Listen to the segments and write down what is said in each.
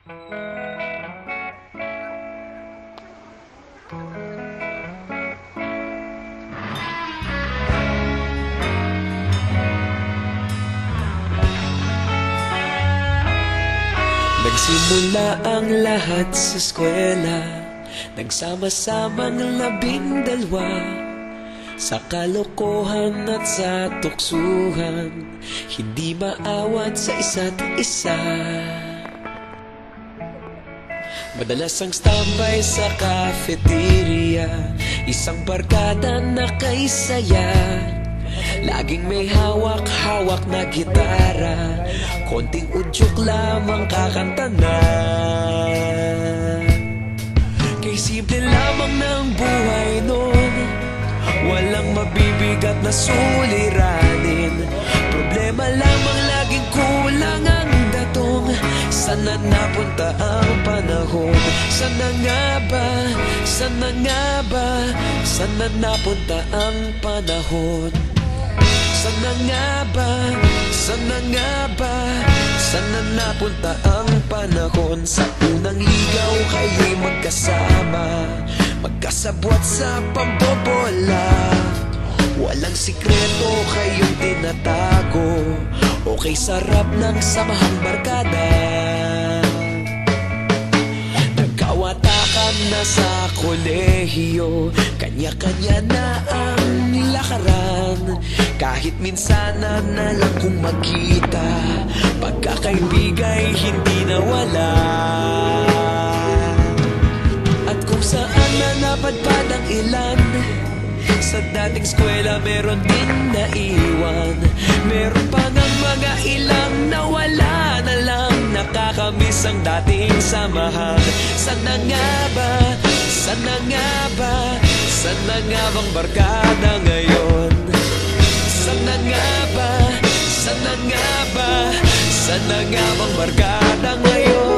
Nagsimula ang lahat sa eskwela, nagsama-samang 12 sa kalokohan at sa tuksuhan, hindi maawat sa isa't isa. Madalas ang standby sa cafeteria, isang barkada na kay saya. Laging may hawak-hawak na gitara, konting udyok lamang kakanta na. Kay simple lamang ng buhay nun, walang mabibigat na suliranin. Problema lamang laging kulang ang datong. Sana napunta ang panahon? Sana nga ba? Sana nga ba? Sana napunta ang panahon? Sana nga ba? Sana nga ba? Sana napunta ang panahon? Sa unang ligaw kayo'y magkasama, magkasabwat sa pambobola. Walang sikreto kayong tinatago, okay sarap ng samahang barkada. Nagkawatakan na sa kolehiyo, kanya-kanya na ang lakaran. Kahit minsan na lang kung magkita, pagkakaibigay hindi nawala. At kung saan na napadpad ang ilan, sa dating eskwela meron din naiwan. Meron pa ng mga ilang nawala na lang, nakakamiss ang dating samahan. Sana nga ba? Sana nga ba? Sana nga bang barkada ngayon? Sana nga ba? Sana nga ba? Sana nga bang barkada ngayon?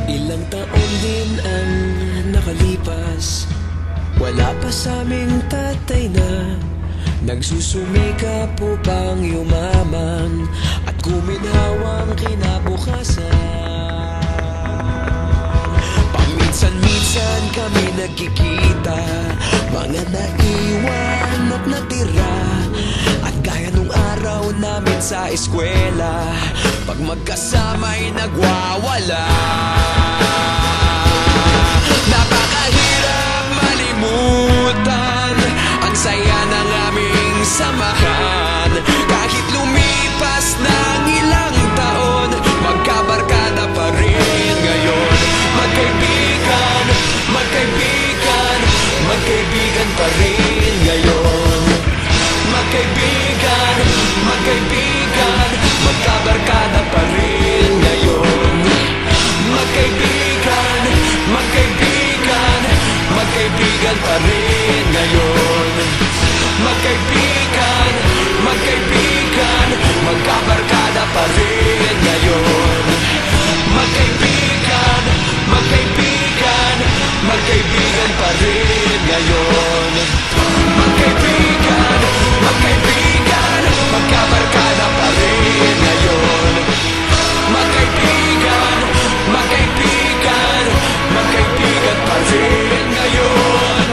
Ilang taon din ang nakalipas, wala pa sa aming tatay na nagsusumikap upang yumaman at guminhawang kinabukasan. Paminsan-minsan kami nagkikita, mga naiwan at natira. At gaya nung araw namin sa eskwela, pag magkasama'y nagwawala. Napakahirap malimutan ang saya ng aming samahan. Kahit lumipas ng ilang taon, magkabarkada pa rin ngayon. Magkaibigan, magkaibigan, magkaibigan pa rin ngayon. Magkaibigan, magkaibigan, magkabarkada pa rin ngayon. Magkaibigan, magkaibigan, magkaibigan pa rin ngayon. Magkaibigan, magkaibigan, magkabarkada pa rin ngayon. Magkaibigan, magkaibigan, magkaibigan pa rin ngayon. Magkaibigan, magkaibigan, magkabarkada pa rin ngayon. Magkaibigan, magkaibigan, magkaibigan pa rin ngayon.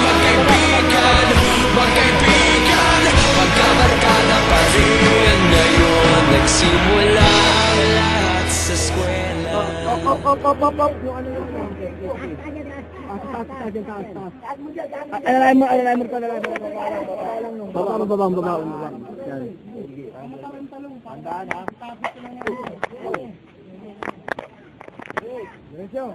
Magkaibigan, magkaibigan, magkabarkada pa rin ngayon. Nagsimula ang lahat sa eskwela. Yung ano yung Alalaman ko. Baba. Yan. Tandaan ha. Diretso.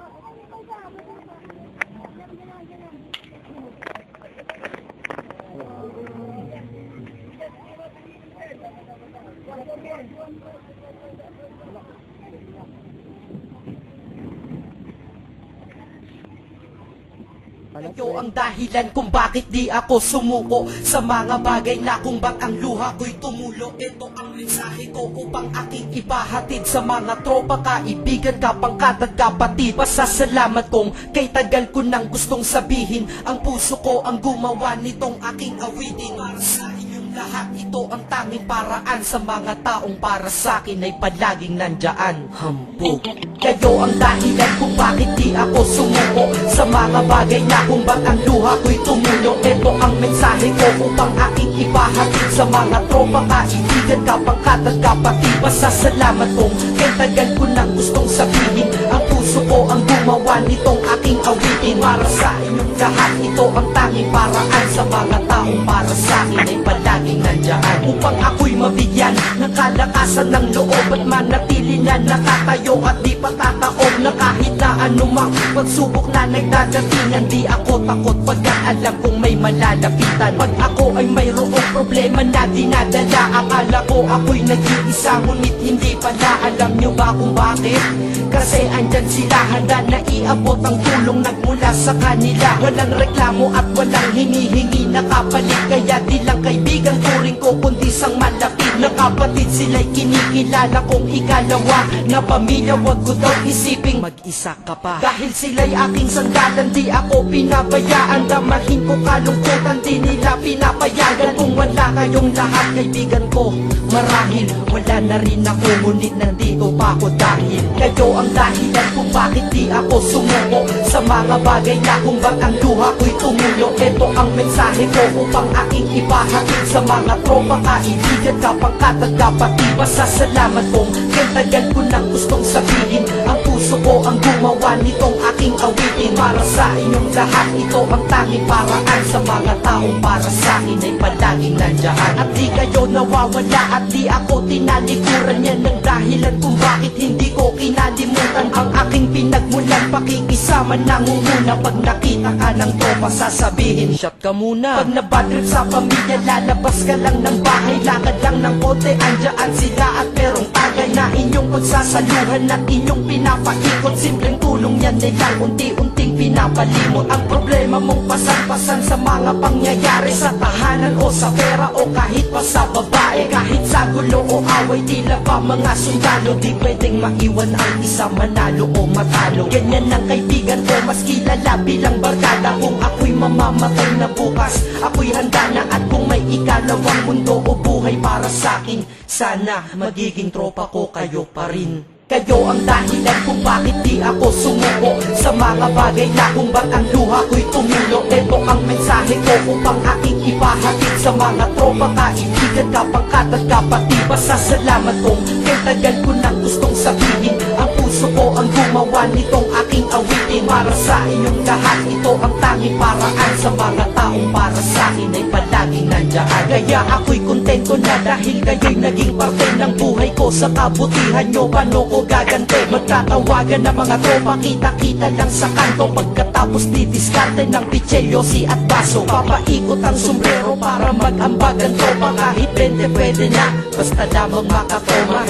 Kayo ang dahilan kung bakit di ako sumuko sa mga bagay na kung ba't ang luha ko'y tumulo. Ito ang mensahe ko upang aking ipahatid sa mga tropa, kaibigan, kapangkat at kapatid. Pasasalamat kong kay tagal ko nang gustong sabihin. Ang puso ko ang gumawa nitong aking awitin. Para sa inyong lahat, ito ang tanging paraan. Sa mga taong para sa akin ay palaging nandyan. Hambog. Kayo ang dahilan kung bakit di ako sumuko sa mga bagay na kung ba't ang luha ko'y tumulo. Ito ang mensahe ko upang aking ipahatid sa mga tropa, kaibigan, kapangkat at kapatid. Pasasalamat kong kay tagal ko nang gustong sabihin. Ang puso ko ang gumawa nitong aking awitin. Para sa inyong lahat, ito ang tanging paraan. Sa mga taong para sa akin ay palaging nandyan. Upang ako'y mabigyan ng kalakasan ng loob at manatili na nakatayo at di patataob na kahit na anumang pagsubok na nagdadatingan. Di ako takot pagkat alam kong may malalapitan. Pag ako ay mayroong problema na dinadala, akala ko ako'y nag-iisa, ngunit hindi pala. Alam nyo ba kung bakit? Kasi andyan sila, handa na iabot ang tulong nagmula sa kanila. Walang reklamo at walang hinihingi na kapalit. Kaya di lang kaibigan turing ko kundi sang malapit na kapatid. Sila'y kinikilala kong ikalawa na pamilya. Wag ko daw isiping mag-isa ka pa. Dahil sila'y aking sandalan, di ako pinabayaan. Damahin ko kalungkutan, di nila pinapayagan. Kung wala kayong lahat kaibigan ko, marahil wala na rin ako. Ngunit nandito pa ako dahil kayo ang dahilan kung bakit di ako sumuko sa mga bagay na kung ba't ang luha ko'y tumulo. Ito ang mensahe ko upang aking ipahatid sa mga tropa, kaibigan, kapangkat at kapatid. Pasasalamat kong kay tagal ko nang gustong sabihin. Ang puso ko ang gumawa nitong aking awitin. Para sa inyong lahat, ito ang tanging paraan. Sa mga taong para sa akin ay palaging nandyan. At di kayo nawawala at di ako tinalikuran. Yan ang dahilan kung bakit hindi ko kinalimutan ang aking pinagmulan. Pakikisama nangunguna. Pag nakita ka ng tropa sasabihin, shot ka muna. Pag nabadrip sa pamilya, lalabas ka lang ng bahay. Lakad lang ng konti, andyan sila at merong tagay na inyong pagsasaluhan at inyong pinapaikot. Simpleng tulong yan nilang unti-unting pinapalimot. Ang problema mong pasan-pasan sa mga pangyayari sa tahanan o sa pera o kahit pa sa babae. Kahit sa gulo o away, tila pa mga sundalo. Di pwedeng maiwan ang isa, manalo o matalo. Ganyan ang kaibigan ko, mas kilala bilang barkada. Kung ako'y mamamatay na bukas, ako'y handa na. At kung may ikalawang mundo o buhay para sa'kin, sana magiging tropa ko kayo pa rin. Kayo ang dahilan kung bakit di ako sumuko sa mga bagay na kung ba't ang luha ko'y tumulo. Ito ang mensahe ko upang aking ipahatid sa mga tropa, kaibigan, kapangkat at kapatid. Pasasalamat kong kay tagal ko nang gustong sabihin. Ang puso ko ang gumawa nitong aking awitin. Para sa inyong lahat, ito ang tanging paraan. Sa mga taong para sa akin ay palaging nandyan. Kaya ako'y kontento na dahil kayo'y naging parte ng buhay ko. Sa kabutihan nyo, paano ko gagante? Magtatawagan ng mga tropa, kita-kita lang sa kanto. Pagkatapos didiskarte ng pichelyosi at baso. Papaikot ang sombrero para mag-ambag ang tropa. Kahit 20 pwede na, basta lamang makatoma.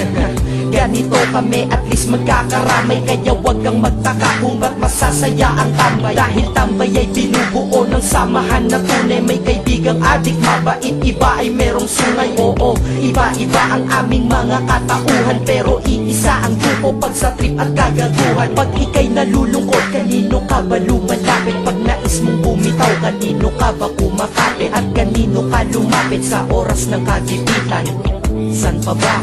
Ganito kami, at least magkakaramay. Kaya wag kang magtaka kung ba't masasaya ang tambay. Dahil tambay ay binubuo ng samahan na tunay. May kaibigang adik, mabait, iba ay merong sungay. Oo, iba-iba ang aming mga katauhan, pero iisa ang grupo pag sa trip at kagaguhan. Pag ika'y nalulungkot, kanino ka ba lumalapit? Pag nais mong bumitaw, kanino ka ba kumakapit? At kanino ka lumapit sa oras ng kagipitan? San pa ba?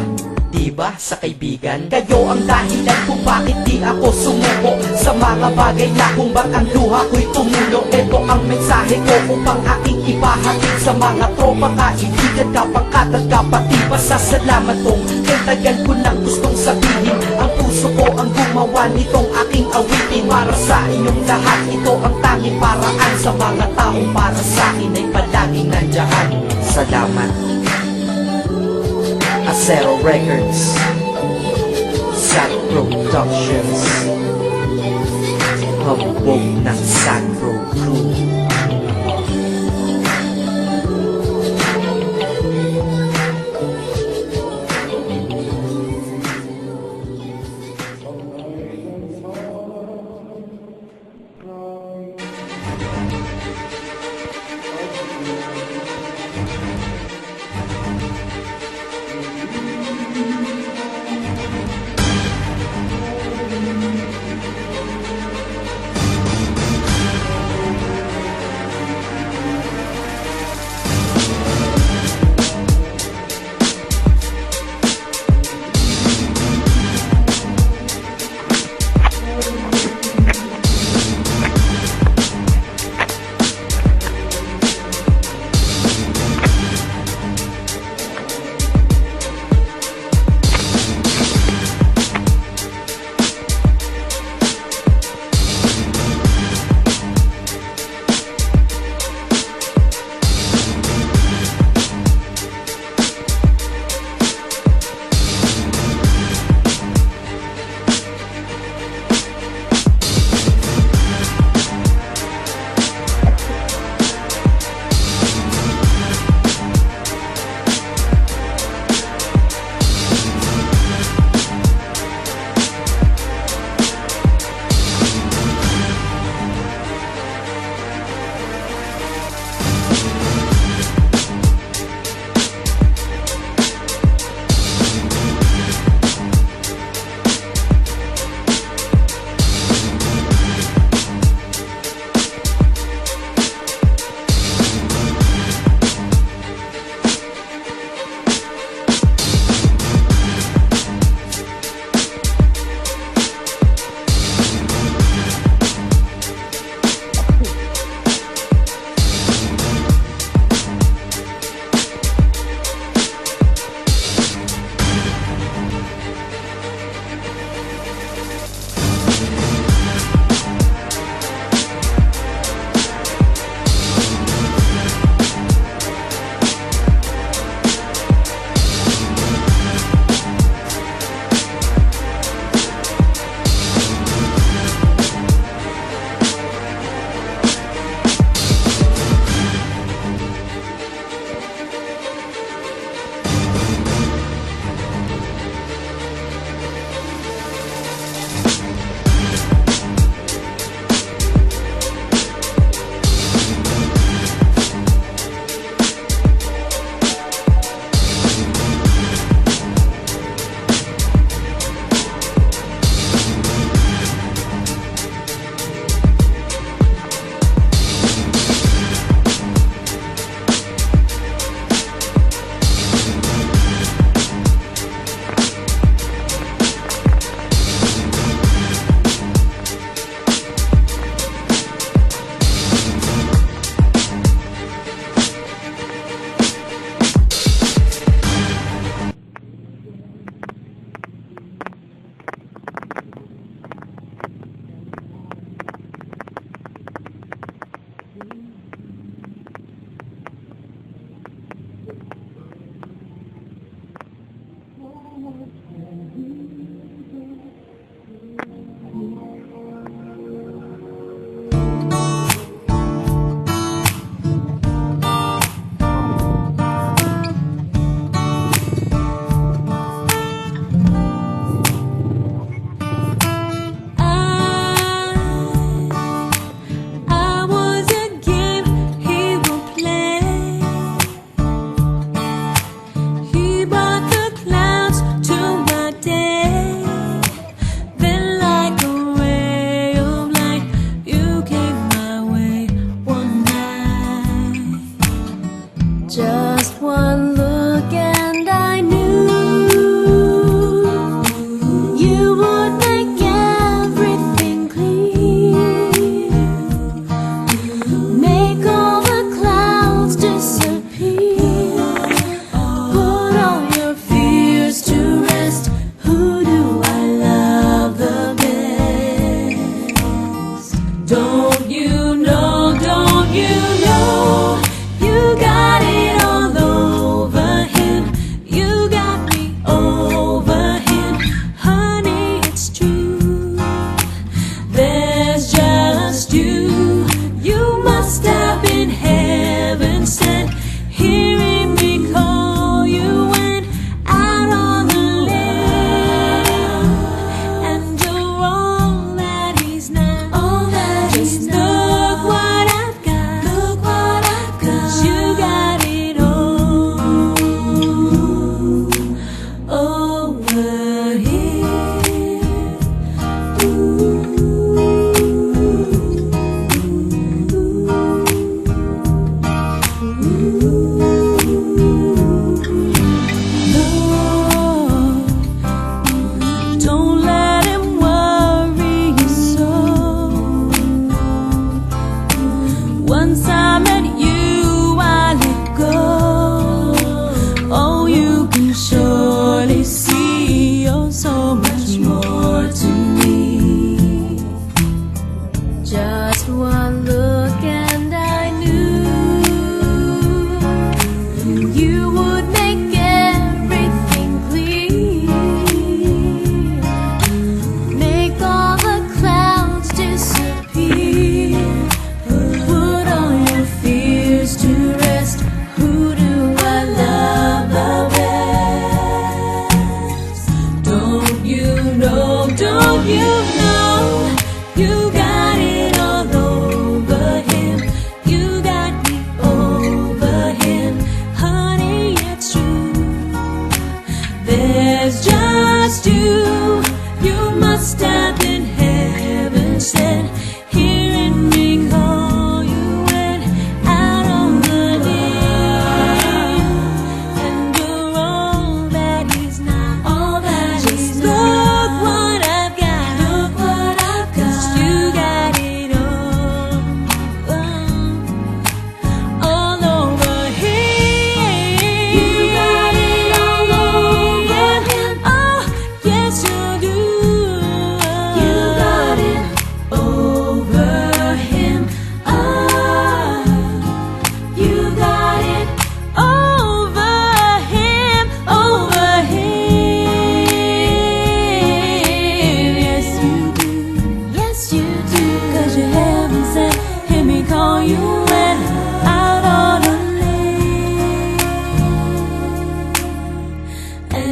Diba sa kaibigan? Kayo ang dahilan kung bakit di ako sumuko sa mga bagay na kung ba't ang luha ko'y tumulo. Ito ang mensahe ko upang aking ipahatid sa mga tropa, kaibigan, kapangkat at kapatid. Pasasalamat kong kay tagal ko nang gustong sabihin. Ang puso ko ang gumawa nitong aking awitin. Para sa inyong lahat, ito ang tanging paraan. Sa mga taong para sa akin ay palaging nandyan. Salamat. Acero Records, Sad Productions, hambog ng Sacro Crew.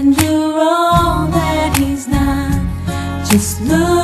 And you're all that he's not. Just look